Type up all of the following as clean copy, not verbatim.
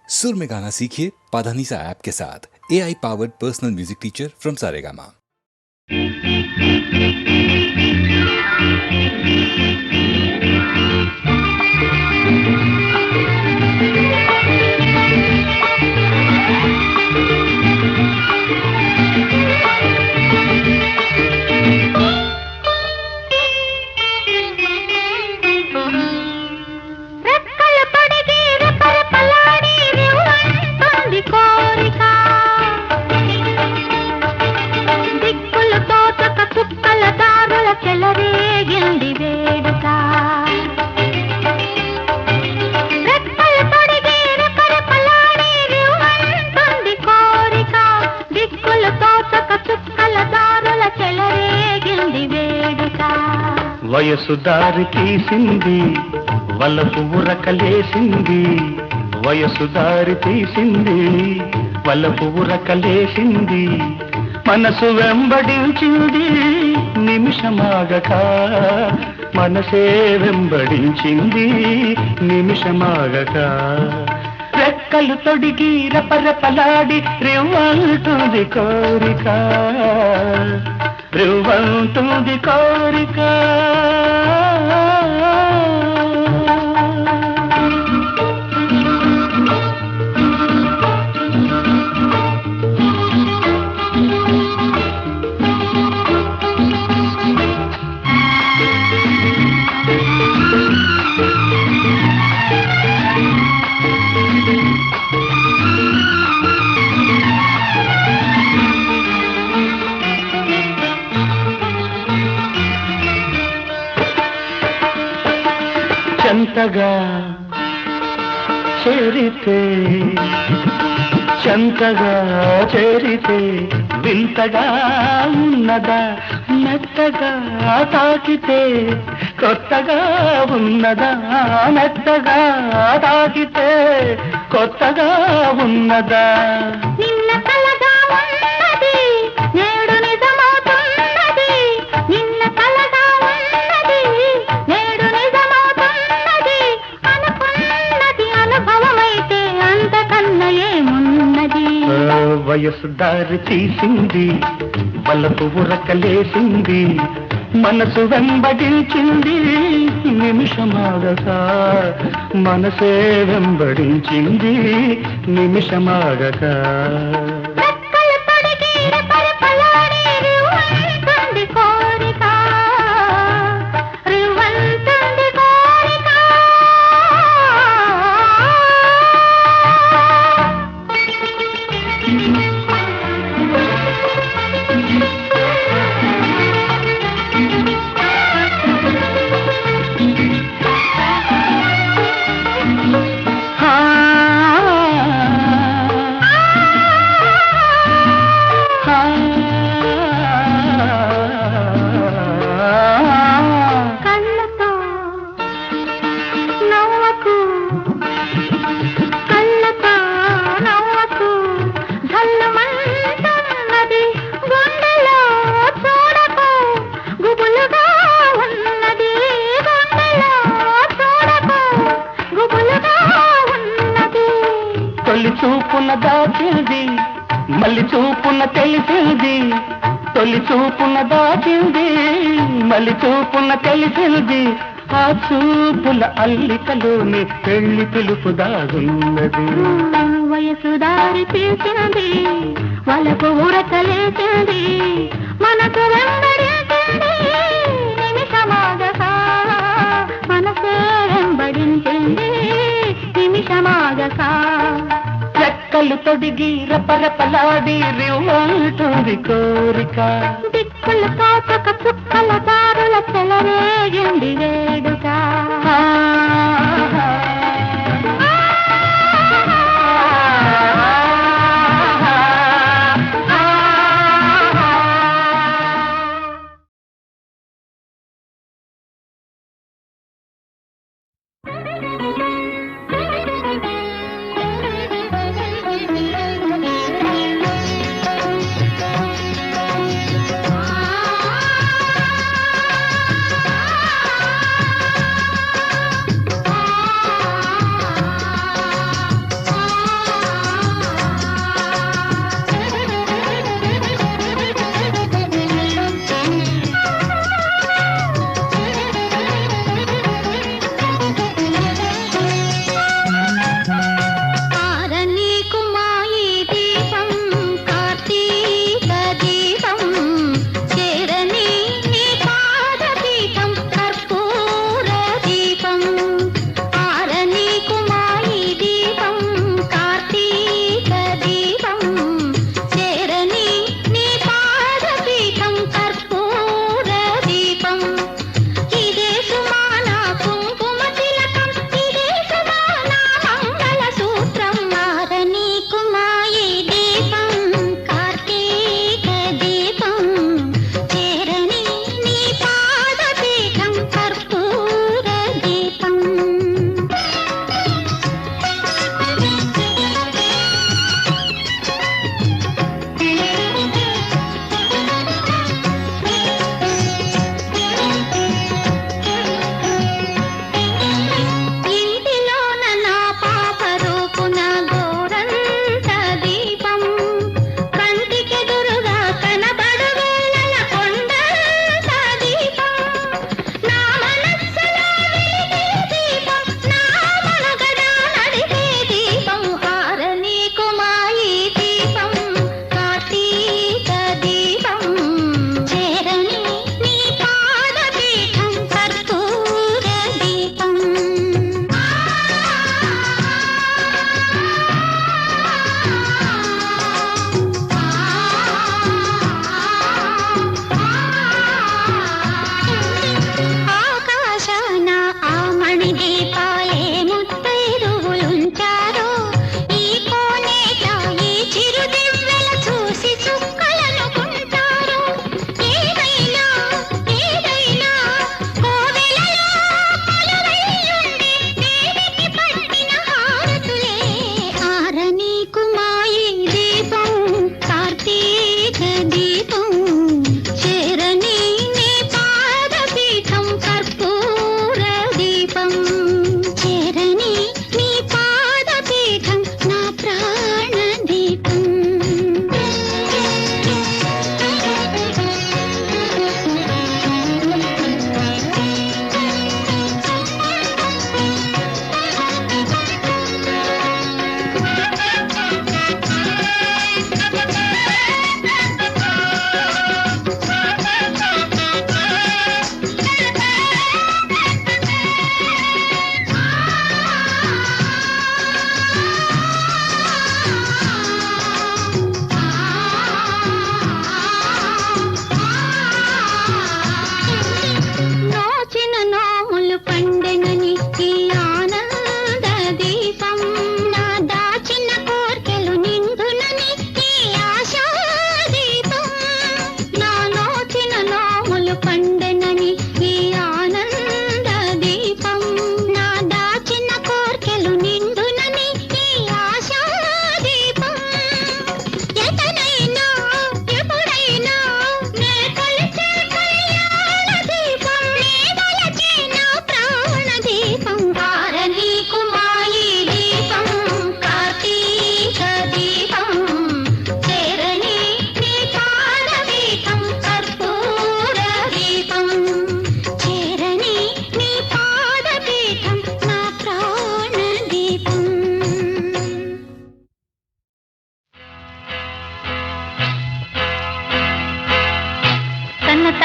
सुर में गाना सीखिए पाधानीसा ऐप के साथ। AI powered personal music teacher from Saregama. వయసు దారి తీసింది వలపు ఉరకలేసింది, వయసు దారి తీసింది వలపు ఉరకలేసింది, మనసు వెంబడించింది నిమిషమాగక, మనసే వెంబడించింది నిమిషమాగక, రెక్కలు తొడిగి రపరపలాడి రివ్వంటుంది కోరిక, రివ్వంటుంది కోరిక. చెంతగా చేరితే, చెంతగా చేరితే వింతగా ఉన్నదా, మెత్తగా తాకితే కొత్తగా ఉన్నదా, మెత్తగా తాకితే కొత్తగా ఉన్నదా, నిన్న కలగా ఉన్నది నేడు నిజమవుతున్నది, నిన్న కలగా ఉన్నది నేడు నిజమవుతున్నది, అనుకున్నది అనుభవమైతే అంతకన్నా ఏమున్నది. వయసు దారి తీసింది వలపు ఉరకలేసింది, మనసు వెంబడించింది నిమిషమాగక, మనసే వెంబడించింది నిమిషమాగక. తొలి చూపున దాచింది మళ్ళీ చూపున తెలిసింది, తొలి చూపున దాచింది మళ్ళీ చూపున తెలిసింది, ఆ చూపుల అల్లికలోని పెళ్లి పిలుపు దాగున్నది. వయసు దారి తీసింది వలపు ఉరకలేసింది, మనసు వెంబడించింది నిమిషమాగక, మనసే వెంబడించింది నిమిషమాగక, రెక్కలు తొడిగి రపరపలాడి రివ్వంటుంది కోరిక, దిక్కులు తోచక చుక్కల దారుల చెలరేగింది వేడుక.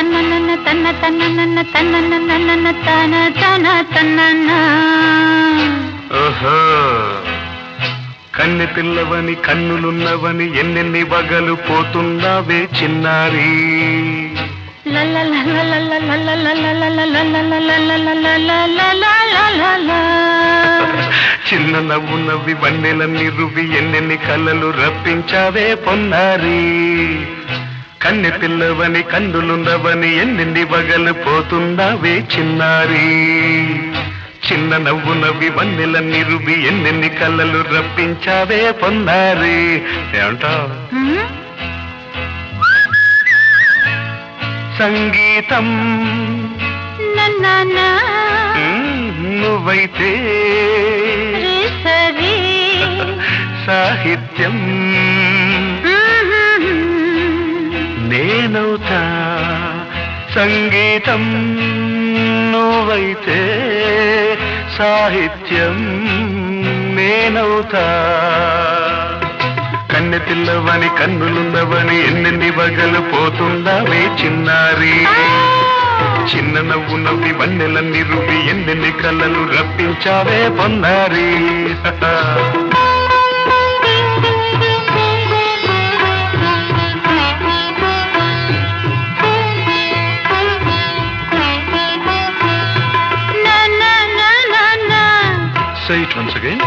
తన్నన్న తన్న తన్నన్న తన్నన్న తన తన తన్నన్న. ఓహో కన్నె పిల్లవని కన్నులున్నవని ఎన్నెన్ని వగలు పోతున్నావే చిన్నారి. చిన్న నవ్వు నవ్వి వన్నెలన్నీ రువి ఎన్నెన్ని కళ్ళలు రప్పించావే పొన్నారి. కన్నె పిల్లవని కన్నులున్నవని ఎన్నెన్ని వగలు పోతున్నావే చిన్నారి. చిన్న నవ్వు నవ్వి వన్నెలన్నీ రువి ఎన్నెన్ని కళ్ళలు రప్పించావే పొన్నారి. ఏమంటావు? సంగీతం నువ్వైతే సాహిత్యం నేనవుతా. సంగీతం నువ్వైతే సాహిత్యం నేనవుతా. కన్నె పిల్లవని కన్నులున్నవని ఎన్నెన్ని వగలు పోతుందావే చిన్నారి. చిన్న నవ్వు నవ్వి వన్నెలన్నీ రువి ఎన్నెన్ని కళ్ళలు రప్పించావే పొన్నారి. Say it once again.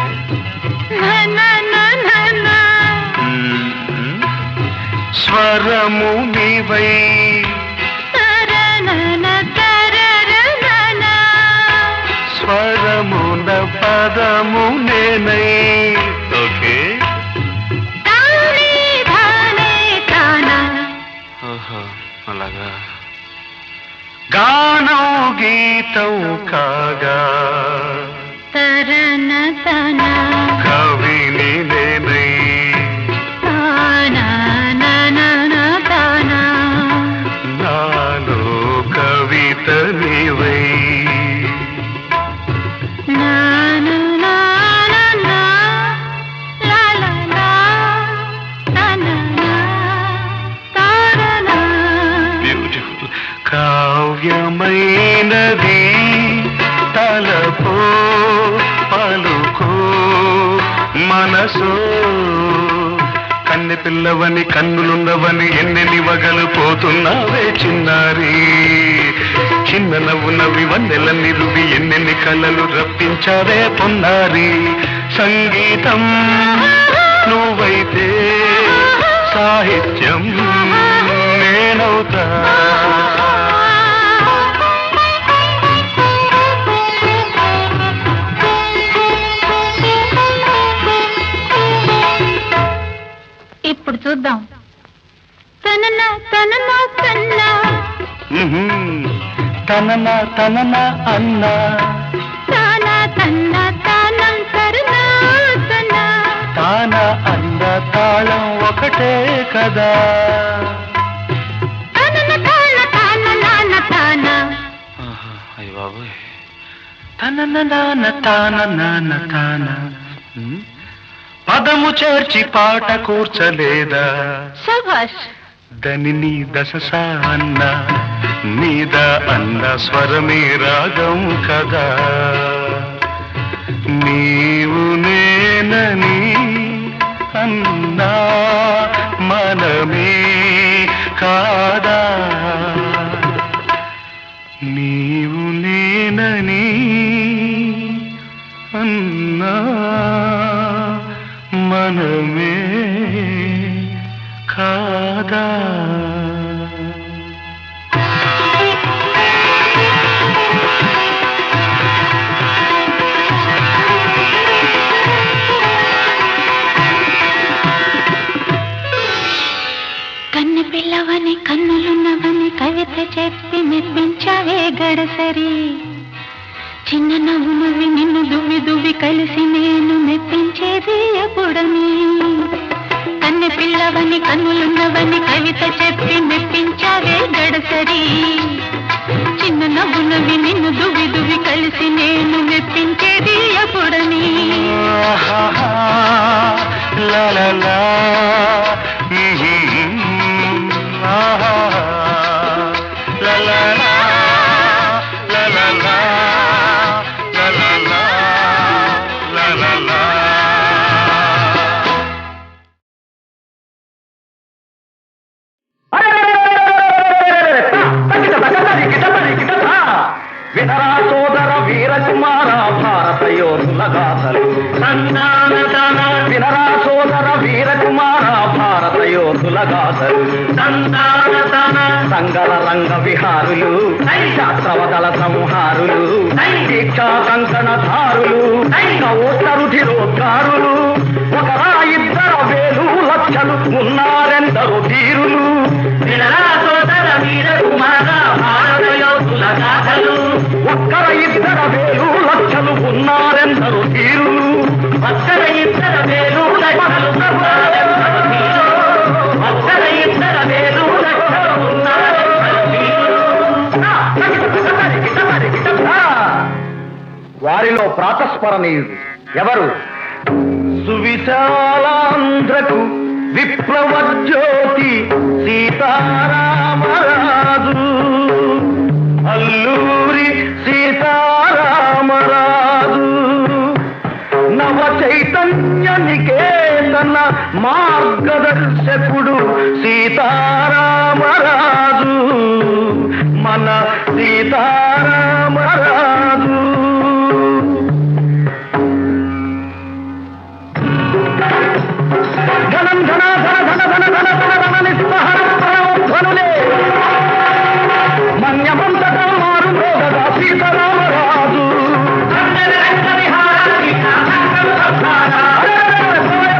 స్వరము నీవై స్వరమున పదము నేనై. ఓకే అలాగా గానం గీతం కాగా కవిని నేనై నాలో కవిత నీవై. బ్యూటిఫుల్ కావ్యమైనది తలపో పలుకో మనసో. కన్నె పిల్లవని కన్నులున్నవని ఎన్నెన్ని వగలు పోతున్నావే చిన్నారి. చిన్న నవ్వు నవ్వి వన్నెలన్నీ రువి ఎన్నెన్ని కళ్ళలు రప్పించావే పొన్నారి. సంగీతం నువ్వైతే సాహిత్యం నేనవుతా. ఇప్పుడు చూద్దాం. తనన తనన తన్నా తనన తనన అన్నా తాన తన్న తానం సరనా తన తాన అన్న తాళం ఒకటే కదా. తనన తాన తాన నాన తాన. అయ్య బాబోయ్. తనన నాన తాన నాన తాన. పదము చేర్చి పాట కూర్చలేదా. శభాష్. దని దశ అన్న మీద అన్న స్వరమే రాగం కదా. నీవు నేనని అన్నా మనమే కాదా. నీవు నేనని అన్నా మనమే కాదా. కన్నె పిల్లవని కన్నులున్నవని కవిత చెప్పి మెప్పించావే గడసరి. చిన్న నవ్వు నవ్వి నిన్ను దువ్వి దువ్వి కలిసి నేను మెప్పించేది ఎప్పుడని. కన్నె పిల్లవని కన్నులున్నవని కవిత చెప్పి మెప్పించావే గడసరి. చిన్న నవ్వు నవ్వి నిన్ను దువ్వి దువ్వి కలిసి నేను మెప్పించేది ఎప్పుడని. లా లా లా లా యోధుల గాథలు సంగల రంగ విహారులు శాస్త్రవదల సంహారులు దీక్షా కంకణధారులు రుధిరోద్గారులు ఒకరా ఇద్దర వేలు లక్షలు ఉన్నారెందరో తీరులు సోదర వీర కుమార భారత యోధుల గాథలు ఒక్కర ఇద్దర వేలు లక్షలు ఉన్నారెందరో తీరులు ఒక్కర ఇద్దర వేలు లక్షలు ఒక్కర ఇద్దర వేలు లక్షలు వారిలో ప్రాతస్మరణీయుడు ఎవరు? సువిశాలాంధ్రకు విప్లవ జ్యోతి సీతారామరాజు, అల్లూరి సీతారామరాజు, నవ చైతన్య నికేతన మార్గదర్శకుడు సీతారామరాజు, మన సీతారామరాజు. ధనం ధన ధన ధన ధన ధన ధన ధన నిస్సహనులే మన్యమంతట మారు మోగగా సీతారామరాజు,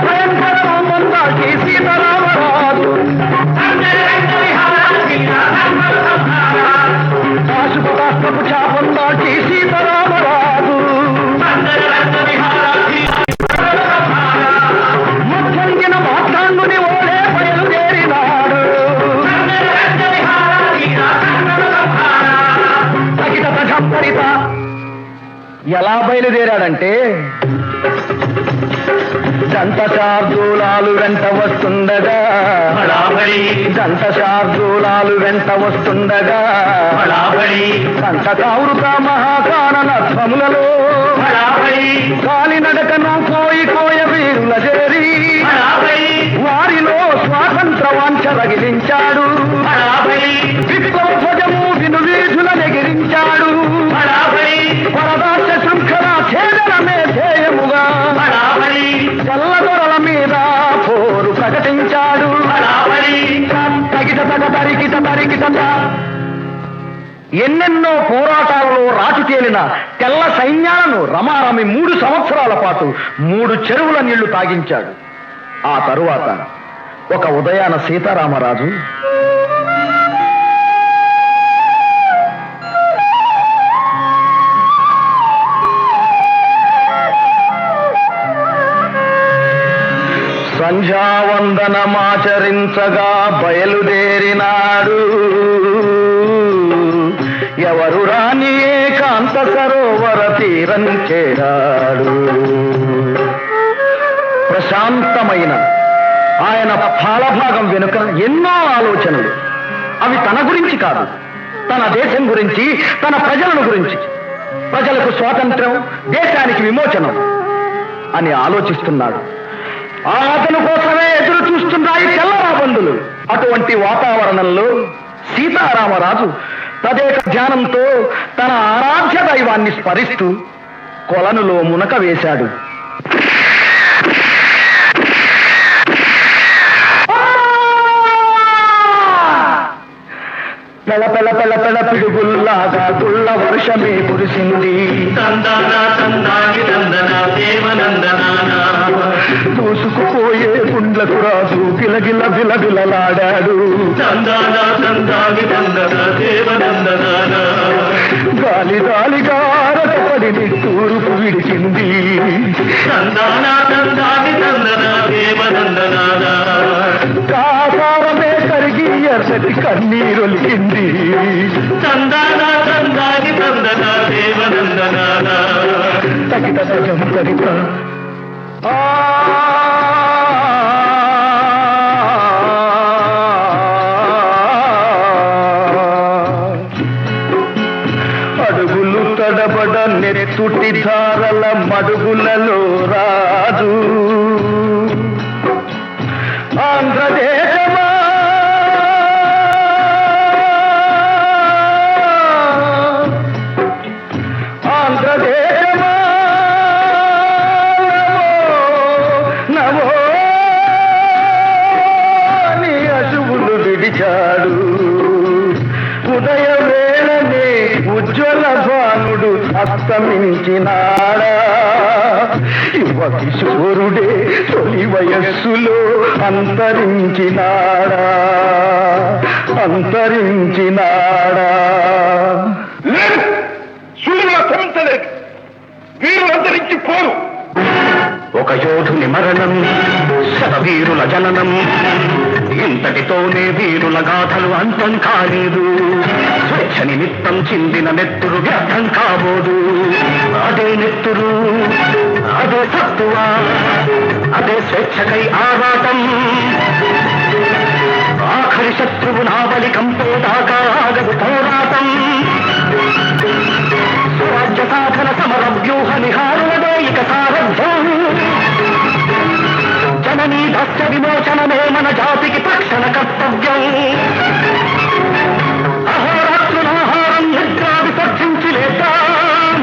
భయంకరమందాకి సీతారామరాజు, పాశుపతాస్త్రపు చాపందాకి సీతారామరాజు, ముఖ్యంగిన మాట్లాండుని ఓడే బయలుదేరినాడు, తగిట జంపరిత. ఎలా బయలుదేరాడంటే దంతశార్దూలాలు వెంట వస్తుండగా, దంతశార్దూలాలు వెంట వస్తుండగా, కంటకావృత మహాకారణ ధ్వములలో కాలినడకను కోయ వీరుల చేరి వారిలో స్వాతంత్ర వాంఛ రగిలించాడు, విప్లవ ధ్వజము విను వీధుల నెగిరించాడు, పరదాశ శృంఖల ఛేదనమే ధ్యేయముగా చల్లదొరల మీద పోరు ప్రకటించాడు. తగిట తరికిట తరికిట. ఎన్నెన్నో పోరాటాలలో రాజు తేలిన తెల్ల సైన్యాలను రమారమి 3 సంవత్సరాల పాటు 3 చెరువుల నీళ్లు తాగించాడు. ఆ తరువాత ఒక ఉదయాన సీతారామరాజు సంధ్యావందనమాచరించగా బయలుదేరినాడు. ఎవరు రాని ఏకాంత సరోవర తీరం చేరాడు. ప్రశాంతమైన ఆయన పాలభాగం వెనుక ఎన్నో ఆలోచనలు. అవి తన గురించి కాదు, తన దేశం గురించి, తన ప్రజలను గురించి. ప్రజలకు స్వాతంత్రం, దేశానికి విమోచనం అని ఆలోచిస్తున్నాడు. అతని కోసమే ఎదురు చూస్తున్నాయి తెల్లరాబందులు. అటువంటి వాతావరణంలో సీతారామరాజు తదేక ధ్యానంతో తన ఆరాధ్య దైవాన్ని స్మరిస్తూ కొలనులో మునక వేశాడు. పెళ పెళ పెళ పెళ పిడుగుల్లాగా గుళ్ళ వర్షమే కురిసింది. దూసుకుపోయే గుండ్లకు రాజు గిలగిల బిలబిలలాడాడు. గాలి గాలిగా రటపడి తూర్పు విడిచింది. కాసారమే కరిగి ఎర్రటి కన్నీరొలికింది. తగిట సజం తరిత అడుగులు తడబడ నెత్తుటి ధారల మడుగులలో రాజు. ఆంధ్రదేశమా ఆంధ్రదేశమా నమో నీ అంతరించినాడా యువ కిశోరుడే తొలి వయస్సులో అంతరించినాడా అంతరించినాడా క్షమించలేదు వీరు అంతరించి పోరు. ఒక యోధుని మరణం శతవీరుల జననం ఇంతటితోనే వీరుల గాథలు అంతం కాలేదు. స్వేచ్ఛ నిమిత్తం చిందిన నెత్తురు వ్యర్థం కాబోదు. అదే నెత్తురు అదే సత్తువ అదే స్వేచ్ఛకై ఆరాటం. ఆఖరి శత్రువు నావలి కంపోదాకా ఆగదు పోరాటం. స్వరాజ్య సాధన సమర వ్యూహ నిహారులదే ఇక సారథ్యం. జననీ దస్య విమోచనమే మన జాతికి తక్షణ కర్తవ్యం. అహోరాత్రులాహారం నిద్రా విసర్జించి లేద్దాం.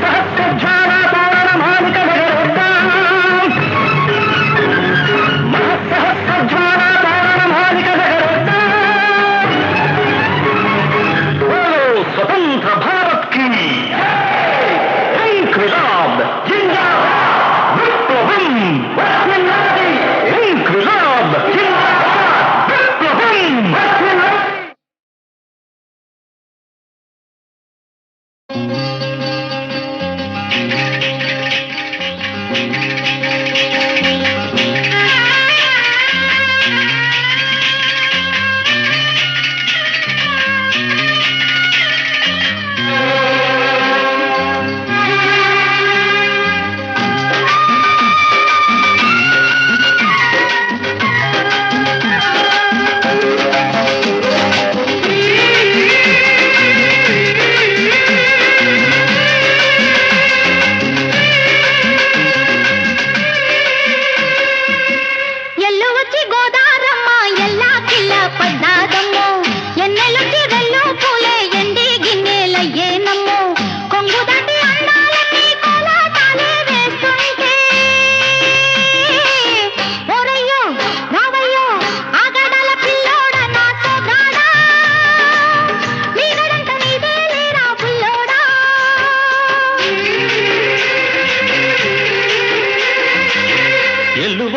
సహస్రజ్వాలా తోరణ మాలిక వెగరేద్దాం. సహస్రజ్వాలా తోరణ మాలిక వెగరేద్దాం. स्वतंत्र भारत की इंकलाब जिंदाबाद विप्लवम इंकलाब जिंदाबाद विप्लवम.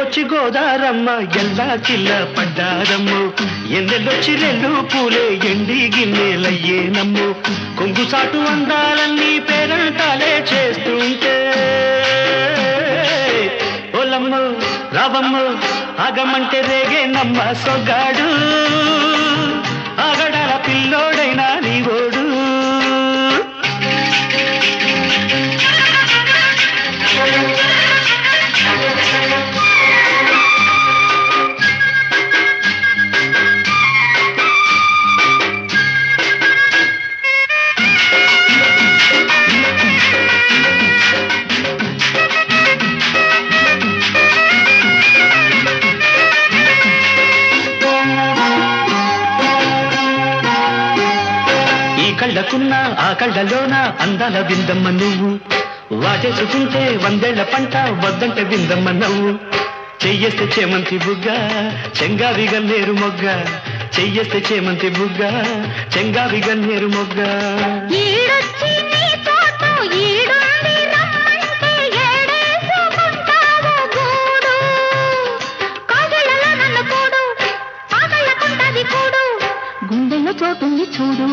వచ్చి గోదారమ్మ ఎల్లా చిల్ల పడ్డారమ్ము. ఎన్నెల్లొచ్చి రెల్లు పూలే ఎండి గిన్నెలయ్యేనమ్ము. కొంగు సాటు అందాలన్నీ పేరంటాలే చేస్తుంటే ఓలమ్ము రావమ్ము ఆగమంటే రేగేనమ్మ సొగ్గాడు. ఆగడాల పిల్లోడైనా నీవోడు. కళ్ళకున్న ఆ కళ్ళలోన అందాల విందమ్మ నువ్వు. వాటేసుకుంటే వందేళ్ల పంట వద్దంటే విందమ్మ నవ్వు. చెయ్యేస్తే చేమంతి బుగ్గ చెంగావి గన్నేరు మొగ్గ. చెయ్యేస్తే చేమంతి బుగ్గ చెంగావి గన్నేరు మొగ్గ. గుండెల్లో చోటుంది చూడు.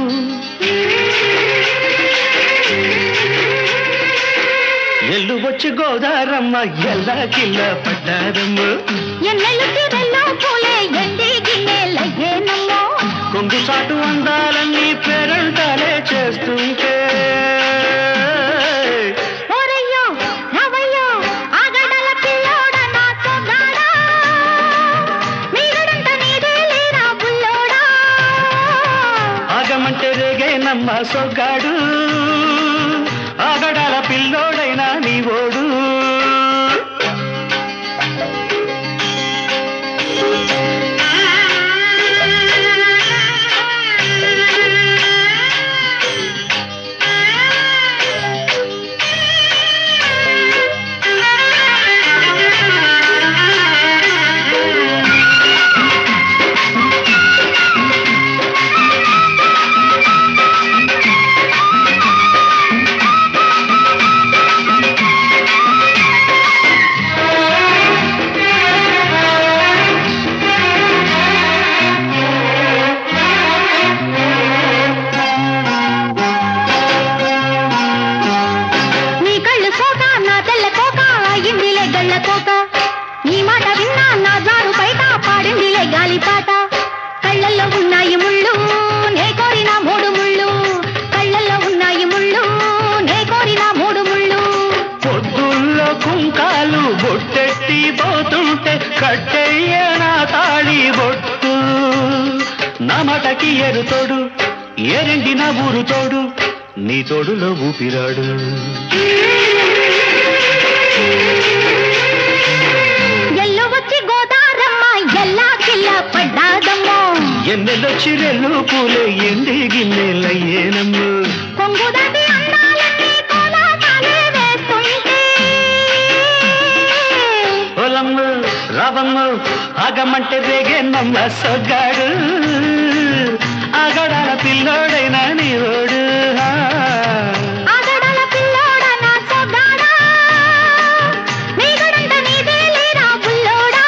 ఎల్లు వచ్చి గోదారమ్మ ఎల్లా కిల్ల పడ్డారమ్మ. ఎన్నెల్లు తీరల్లో పూలే ఎండి గిన్నెలయ్యేనమ్మో. కొంగు సాటు అందాలన్నీ పేరంటాలే చేస్తుంటే ఓరయ్యో రవయ్యో ఆగడల పిల్లోడ నా సొగాడా. మీరంట నీదే లేరా బుల్లోడా. ఆగమంటే రేగేనమ్మ సొగ్గాడు. ఆగడాల పిల్లోడైనా నీవోడు. కోక నీ మాట విన్నా నా జారు బయట పాడిందిలే గాలిపాట కళ్ళల్లో ఉన్నాయి ముళ్ళు నే కోరిన మూడు ముళ్ళు కళ్ళల్లో ఉన్నాయి ముళ్ళు నే కోరిన మూడు ముళ్ళు పొద్దుల్లో కుంకాలు బొట్టెట్టి పోతుంటే కట్టెయ్య నా తాళి బొట్టు నా మటకి ఎరుతోడు ఎరండి నా ఊరు తోడు నీ తోడులో ఊపిరాడు ఎల్లు వచ్చి గోదారమ్మ ఎల్లా కిల్ల పడ్డాదమ్మో ఎన్నెలొచ్చి రెల్లు పూలే ఎండి గిన్నెలయ్యేనమ్ము కొంగు దాటి అందాలన్నీ కోలాటాలే వేస్తుంటే పొలమ్ము రావమ్ము ఆగమంటే రేగేనమ్మ సొగ్గాడు ఆగడాల పిల్లోడైనా నీవోడు ఆగడాల పిల్లోడా నా సొగ్గాడా నీగడంత నీదే లేరా బుల్లోడా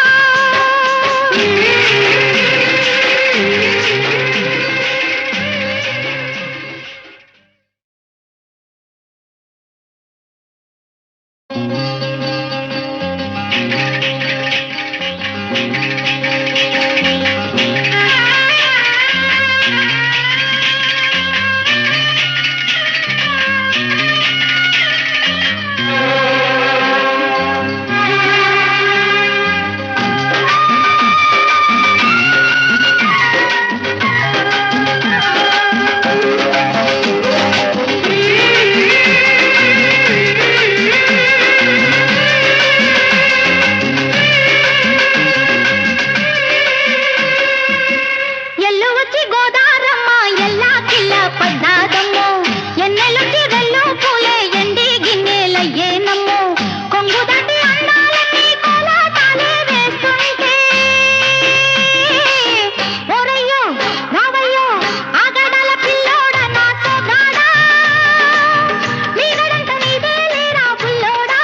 ఎల్లు వచ్చి గోదారమ్మ ఎల్లా కిల్ల పడ్డాదమ్మో ఎన్నెలొచ్చి రెల్లు పూలే ఎండి గిన్నెలయ్యేనమ్మో కొంగు దాటి అందాలన్నీ కోలాటాలే వేస్తుంటే ఓరయ్యో రావయ్యో ఆగడాల పిల్లోడా నా సోగాడా నీగడంత నీదే లేరా బుల్లోడా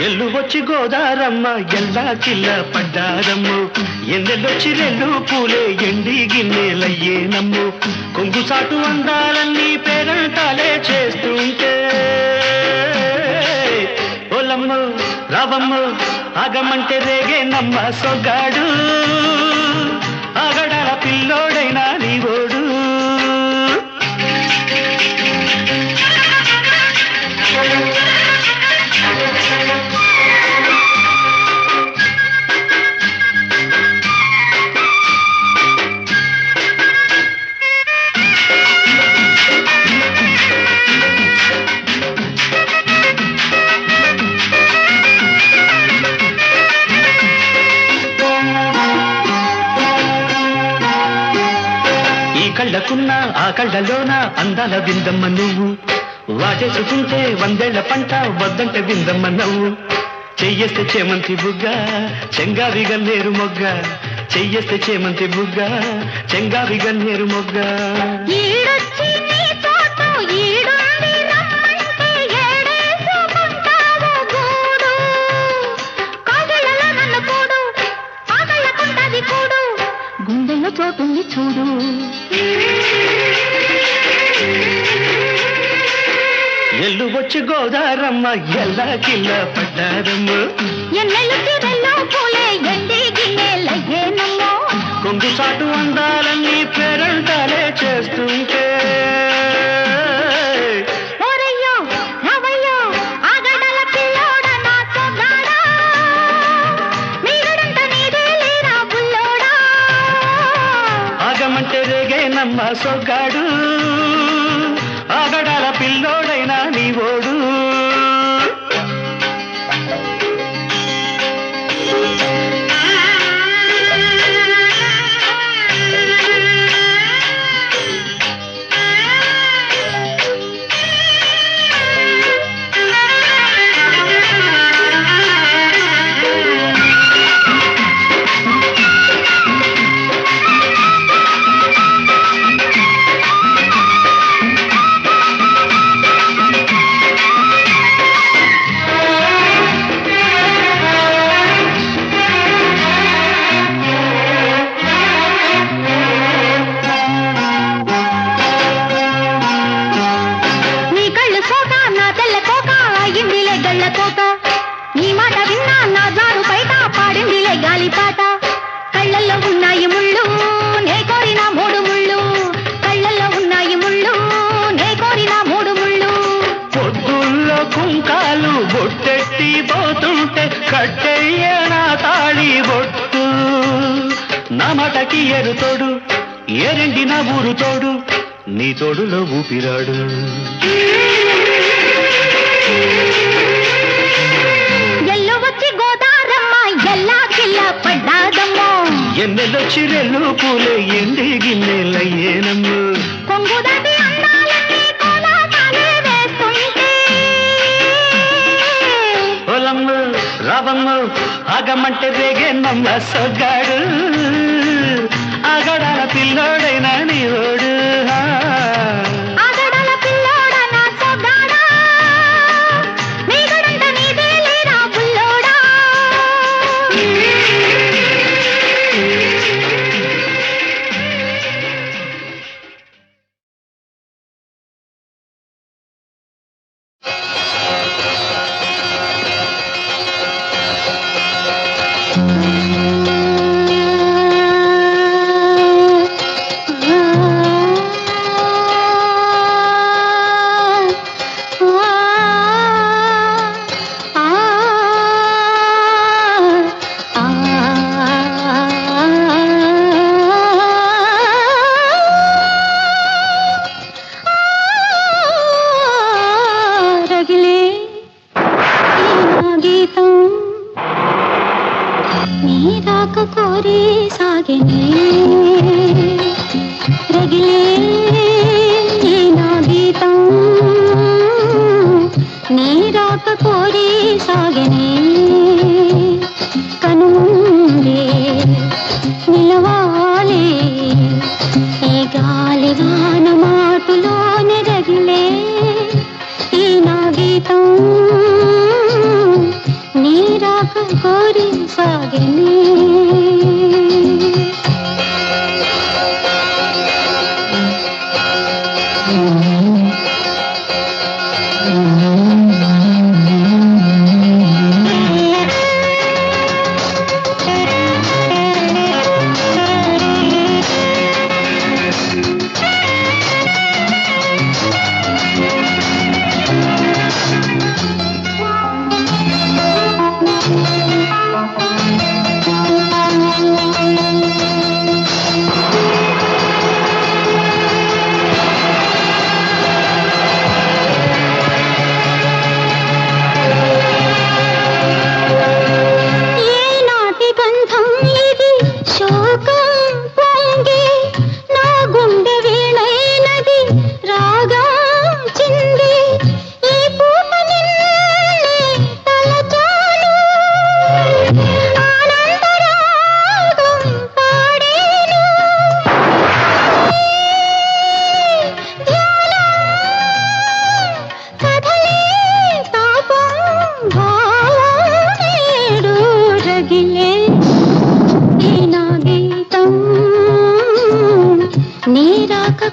ఎల్లు వచ్చి గోదారమ్మ ఎల్లా కిల్ల పడ్డారమ్ము ఎన్నెలొచ్చి రెల్లు పూలే ఎండి గిన్నెలయ్యేనమ్ము కొంగు సాటు అందాలన్నీ పేరంటాలే చేస్తుంటే పొలమ్ము రావమ్ము ఆగమంటే రేగేనమ్మ సొగ్గాడు ఆగడాల పిల్లోడైనా నీవోడు కళ్ళకున్న ఆ కళ్ళలోన అందాల విందమ్మ నువ్వు వాటేసుకుంటే వందేళ్ల పంట వద్దంటే విందమ్మ నవ్వు చెయ్యేస్తే చేమంతి బుగ్గ చెంగావి గన్నేరు మొగ్గ చెయ్యేస్తే చేమంతి బుగ్గ చెంగావి గన్నేరు మొగ్గ ఈడొచ్చి నీ తోట ఈడుంది రమ్మంటే ఏడేసుకుంటావు గూడు కాగళ్ళలో నన్ను కూడు ఆగళ్ళకుంటది కూడు గుండెల్లో చోటుంది చూడు ఎల్లు వచ్చి గోదారమ్మ ఎల్లా కిల్ల పడ్డారమ్మ ఎన్నెల్లు తిరల్లో పూలే ఎండి గిన్నెలయ్యేనమ్మో కొంగు సాటు అందాలన్నీ పేరంటాలే చేస్తుంటే ఓరయ్యో రావయ్యో ఆగడాల పిల్లోడా నా సొగ్గాడా నీగడంత నీదే లేరా బుల్లోడా ఆగమంటే రేగేనమ్మ సొగ్గాడు ఆగడాల పిల్లోడైనా నీవోడు కోక నా తెల్ల కోక అయ్యిందిలే గళ్ళ కోక నీ మాట విన్నా నా జారు బయట పాడిందిలే గాలిపాట కళ్ళల్లో ఉన్నాయి ముళ్ళు నే కోరిన మూడు ముళ్ళు కళ్ళల్లో ఉన్నాయి ముళ్ళు నే కోరిన మూడు ముళ్ళు పొద్దుల్లో కుంకాలు బొట్టెట్టి పోతుంటే కట్టెయ్య నా తాళి బొట్టు నా మటకి ఎరుతోడు ఎరండిన ఊరు తోడు నీ తోడులో ఊపిరాడు ఎల్లు వచ్చి గోదారమ్మ ఎల్లా కిల్ల పడ్డాదమ్మో ఎన్నెలొచ్చి రెల్లు పూలే ఎండి గిన్నెలయ్యేనమ్ము కొంగు దాటి అందాలన్నీ కోలాటాలే వేస్తుంటే పొలమ్ము రావమ్ము ఆగమంటే రేగేనమ్మ సొగ్గాడు ఆగడాల పిల్లోడైనా నీవోడు ఆగడాల పిల్లోడా నా సొగ్గాడా నీ గడంట నీదే లేరా బుల్లోడా కోరి సాగెనే రగిలే నా గీతం నీ రాక కోరి సాగెనే కనుందే నిలవాలి ఈ గాలి వాన మాటులోనే రగిలే ఈ నా గీతం నీ రాక కోరి సాగెనే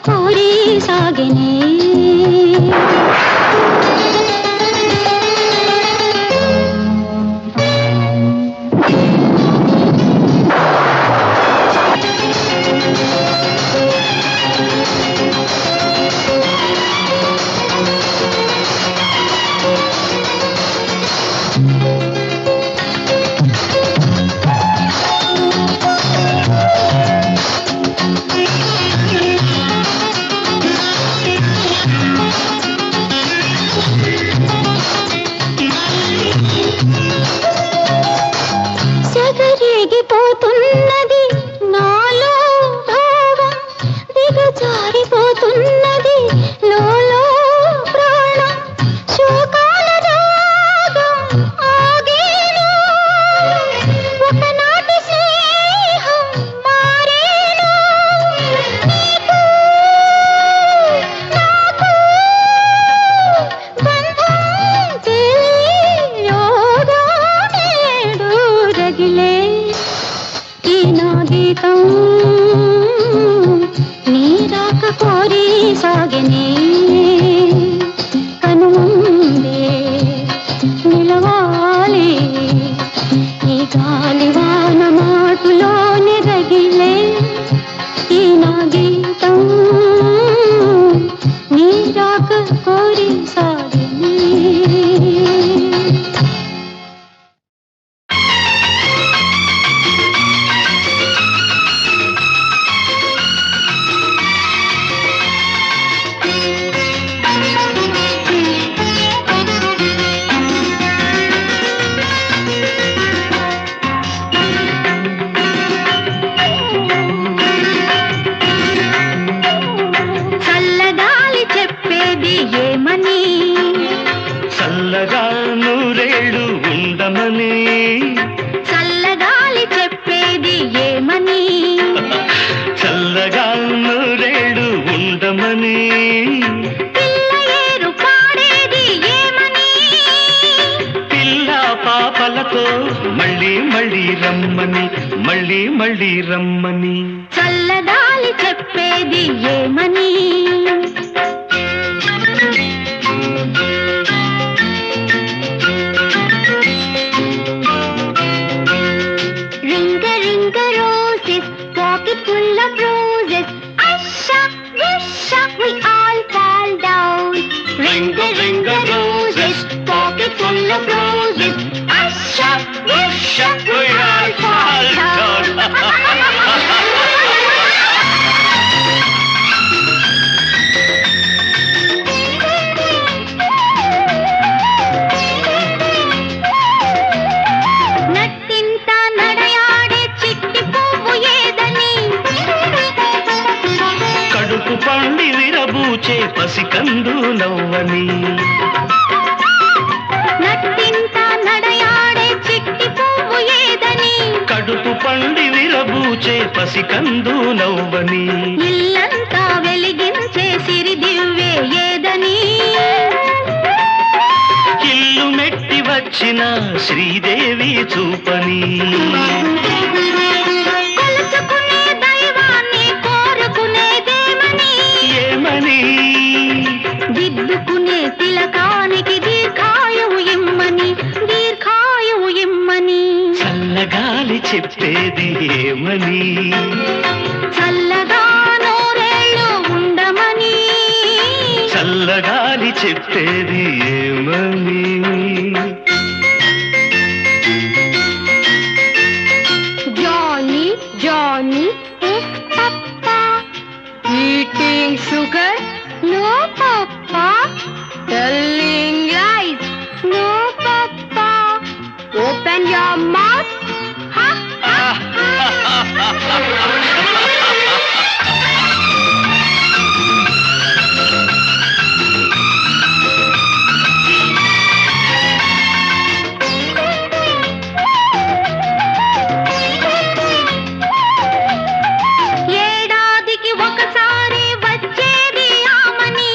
కోరి సాగెనే చల్లగా నూరేళ్ళు ఉండమని చల్లగాలి చెప్పేది ఏమని చల్లగా నూరేళ్ళు ఉండమని పిల్ల ఏరు పాడేది ఏమని పిల్ల పాపలతో మళ్ళీ మళ్ళీ రమ్మని మళ్ళీ మళ్ళీ రమ్మని చల్లగాలి చెప్పేది ఏమని రింగ రింగ roses, pocket full of roses. Asha, Visha, we all fall down. Ring a roses, pocket full of roses. Asha, Visha, we all fall down. నట్టింట నడయాడే చిట్టి పువ్వు ఏదని కడుపు పండి విరబూచే పసికందు నవ్వని నట్టింట నడయాడే చిట్టి పువ్వు ఏదని కడుపు పండి విరబూచే పసికందు నవ్వని ఇల్లంతా వెలిగించే సిరి దివ్వే ఏదని ఇల్లు మెట్టి వచ్చిన శ్రీదేవి చూపని కొలుచుకునే దైవాన్ని కోరుకునేదేమని ఏమని దిద్దుకునే తిలకానికి దీర్ఘాయువు ఇమ్మని దీర్ఘాయువు ఇమ్మని చల్లగాలి చెప్పేది ఏమని చల్లగా నూరేళ్ళు ఉండమని చల్లగాలి చెప్పేది ఏమని Johnny, Johnny is Papa. Eating sugar? No, Papa. Telling lies? No, Papa. Open your mouth. Ha, ha, ha. ఏడాదికి ఒకసారి వచ్చేది ఆమని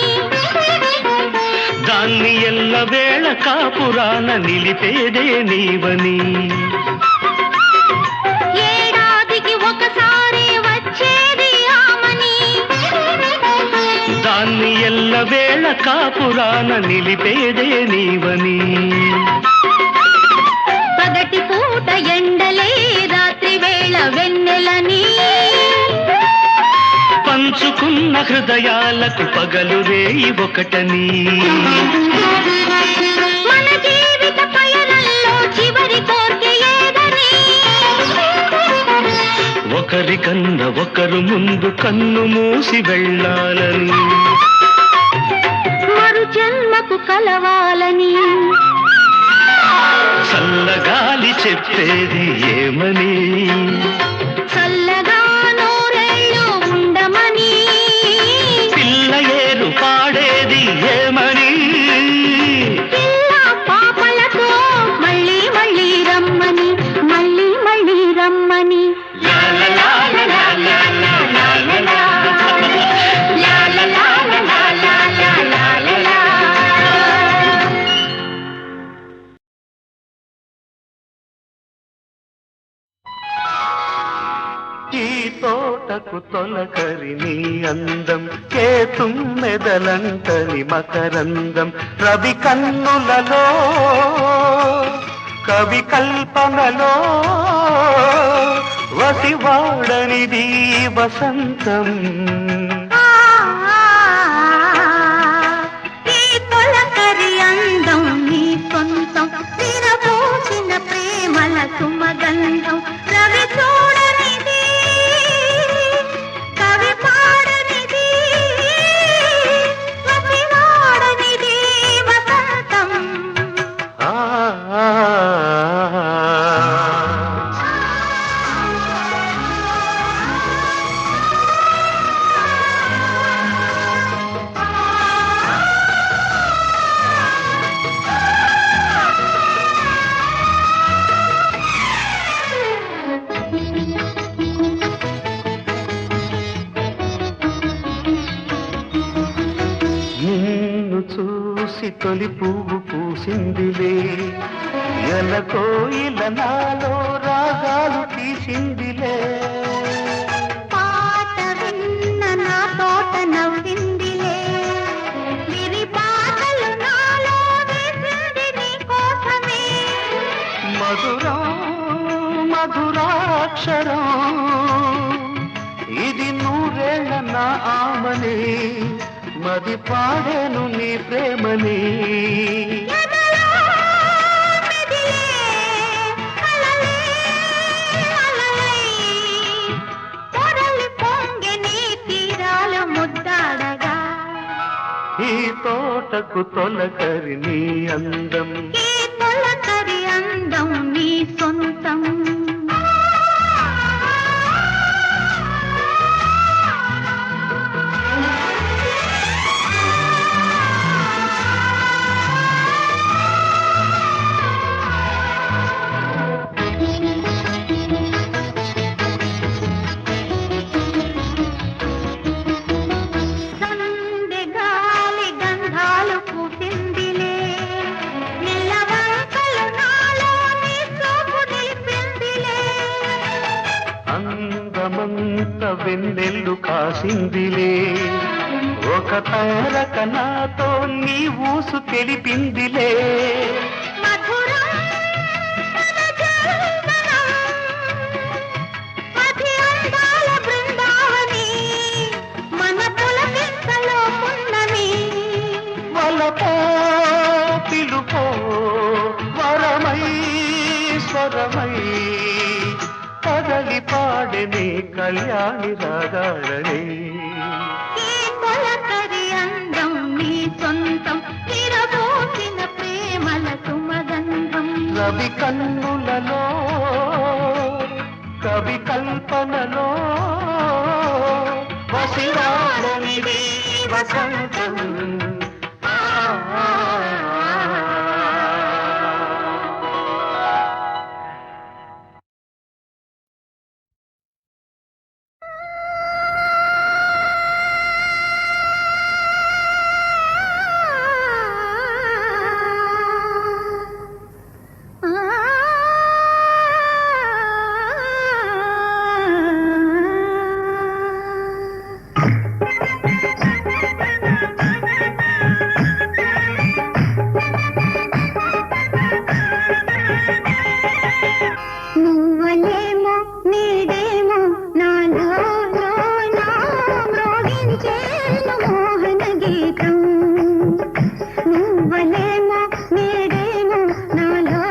దాన్ని ఎల్ల వేళ కాపురాన నిలిపేదే నీవని ఏడాదికి ఒకసారి వచ్చేది ఆమని దాన్ని ఎల్ల వేళ కాపురాన నిలిపేదే నీవని పగటి పూట ఎండలే రాత్రి వేళ వెన్నెలని పంచుకున్న హృదయాలకు పగలు రేయి ఒకటని మన జీవిత పయనంలో చివరి కోర్కె ఏదని ఒకరికన్నా ఒకరు ముందు కన్ను మూసి వెళ్ళాలని మరు జన్మకు కలవాలని చల్లగాలి చెప్పేది ఏమని చల్లగా నూరేళ్ళు ఉండమని పిల్ల ఏరు పాడేది ఏమని పిల్ల పాపలతో మళ్ళీ మళ్ళీ రమ్మని మళ్ళీ మళ్ళీ రమ్మని లా లా లా లా లా లా లా లా లా. లా లా లా లా లా లా లా లా లా. ఈ తోటకు తొలకరి నీ అందం కేతుమ్మెదలంటని మకరందం రవి కన్నులలో కవి కల్పనలో వసివాడనిది వసంతం ఈ తొలకరి అందం నీ సొంతం విరబూసిన ప్రేమల సుమగంధం రవి చూడనిది కవి పాడనిది రవి వాడనిది వసంతం ఆ తొలి పువ్వు పూసిందిలే ఎలకోయిల నాలో రాగాలు తీసిందిలే పాట విన్న నా తోట నవ్విందిలే విరి పాటలు నాలో వేసింది నీ కోసమే మధురం మధురాక్షరం ఇది నూరేళ్ళ నా ఆమని మది పాడేను నీ ప్రేమని ఎదలో మెదిలే అలలే అలలై పొరలి పొంగె నీ తీరాల ముద్దాడగా ఈ తోటకు తొలకరి నీ అందం ఈ తొలకరి అందం నీ సొంతం సందె గాలి గంధాలు పూసిందిలే నిలవంకలు నాలో నీ సోపు నిలిపిందిలే అందమంత వెన్నెల్లు కాసిందిలే ఒక తారక నాతో నీ ఊసు తెలిపిందిలే మధురం మనజల్దనం మధి అందాల బృందావని మన పులకింతలో పున్నమి వలపో పిలుపో వరమై స్వరమై కదలి పాడని కళ్యాణి రాగాలని ఈ తొలకరి అందం నీ సొంతం తిరబోసిన ప్రేమల సుమగంధం రవి కన్నులలో కవి కల్పనలో వసిరాడనిది వసంతం నువ్వలేమో నీడేమో నాలో నా మ్రోగించేను మోహన గీతం నువ్వలేమో నీడేమో నాలో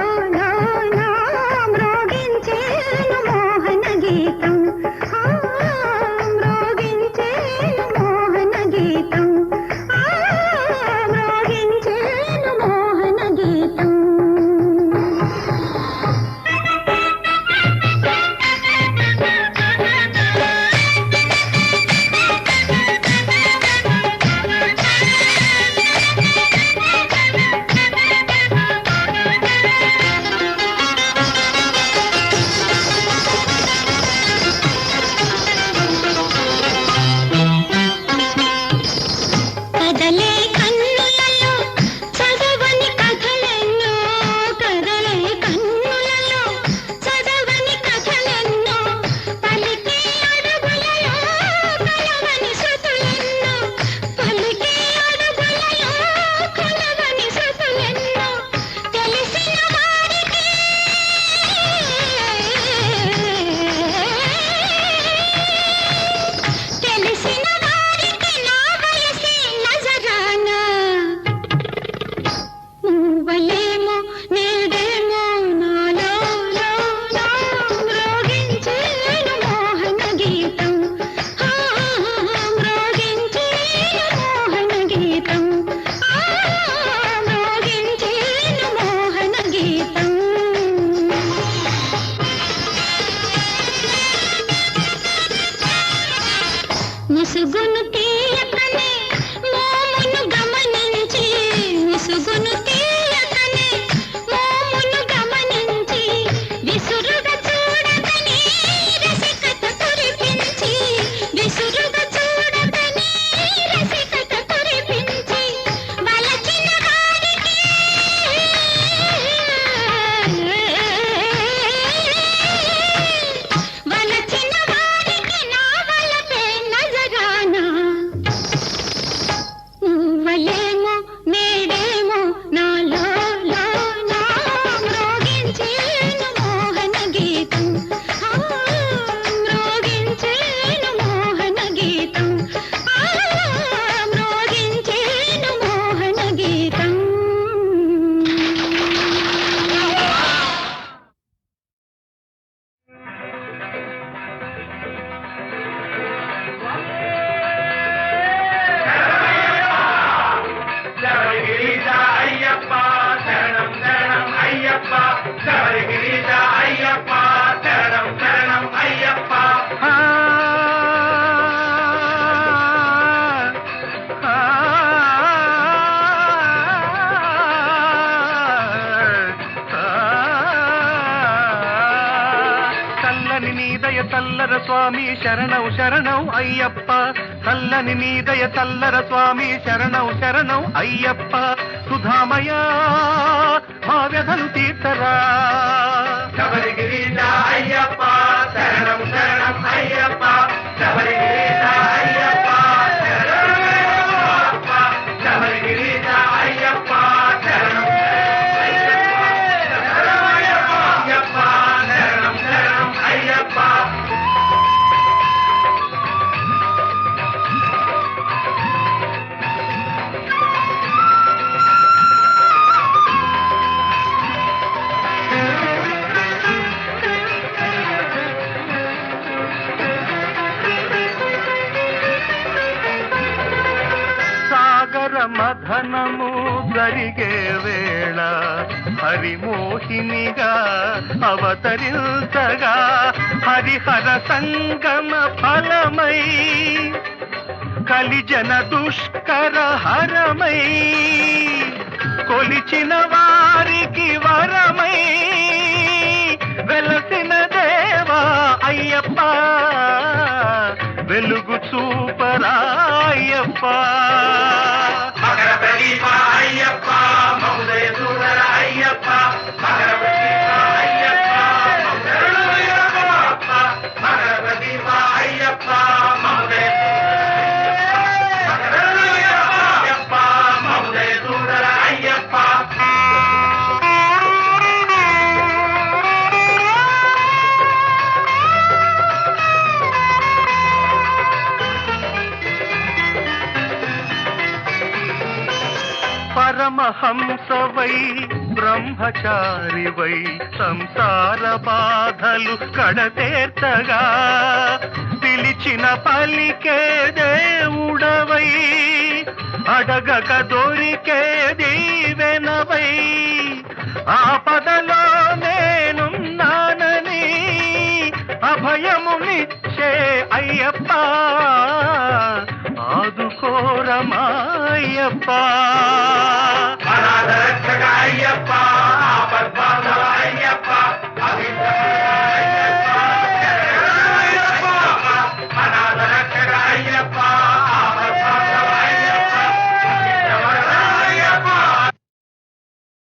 నా మ్రోగించేను మోహన గీతం మ్రోగించేను మోహన గీతం మ్రోగించేను మోహన గీతం కదలే కన్నులలో చదవని కథలెన్నో కదలే కన్నులలో చదవని కథలెన్నో పలికే అడుగులలో కలవని శృతులెన్నో పలికే అడుగులలో కలవని శృతులెన్నో తెలిసిన వారికి తెలిసిన వారికి నా వయసే నజరానా నువ్వలేమో నీడేమో నాలో మ్రోగించేను మోహన గీతం మ్రోగించేను మోహన గీతం మ్రోగించేను మోహన గీతం ముసుగును తీయకనే మోమును గమనించి ముసుగును తీయకనే మోమును గమనించి విసురుగా చూడకనే రసికత కురిపించి విసురుగా చూడకనే రసికత కురిపించి వలచిన వారి దయ చల్లర స్వామి శరణం శరణం అయ్యప్ప చల్లని నీ దయ చల్లర స్వామి శరణం శరణం అయ్యప్ప సుధామయ మా వ్యధలు తీర్చరా శబరిగిరీశ అయ్యప్ప శరణం శరణం అయ్యప్ప శబరిగిరీశ అయ్యప్ప శబరిగిరీశ అయ్యప్ప శరణం మధనము జరిగే వేళ హరిమోహినిగా అవతరించగా హరిహర సంగమ ఫలమై కలిజన దుష్కర హరమై కొలిచిన వారికి వరమై వెలసిన దేవా అయ్యప్ప వెలుగు చూపరాయ్యప్ప మకర ప్రదీప అయ్యప్ప మౌదయ చూడర అయ్యప్ప మకర ప్రదీప అయ్యప్ప మకర ప్రదీప అయ్యప్ప మౌదయ అయ్యప్ప మౌదయ చూడర అయ్యప్ప పరమహంసవై బ్రహ్మచారివై సంసార బాధలు కడతేర్చగా పిలిచిన పలికే దేవుడవై అడగక దొరికే దీవెనవై ఆపదలో నేనున్నానని అభయమునిచ్చే అయ్యప్ప ఆదుకోరమాయ్యప్ప అనాథ రక్షక అయ్యప్ప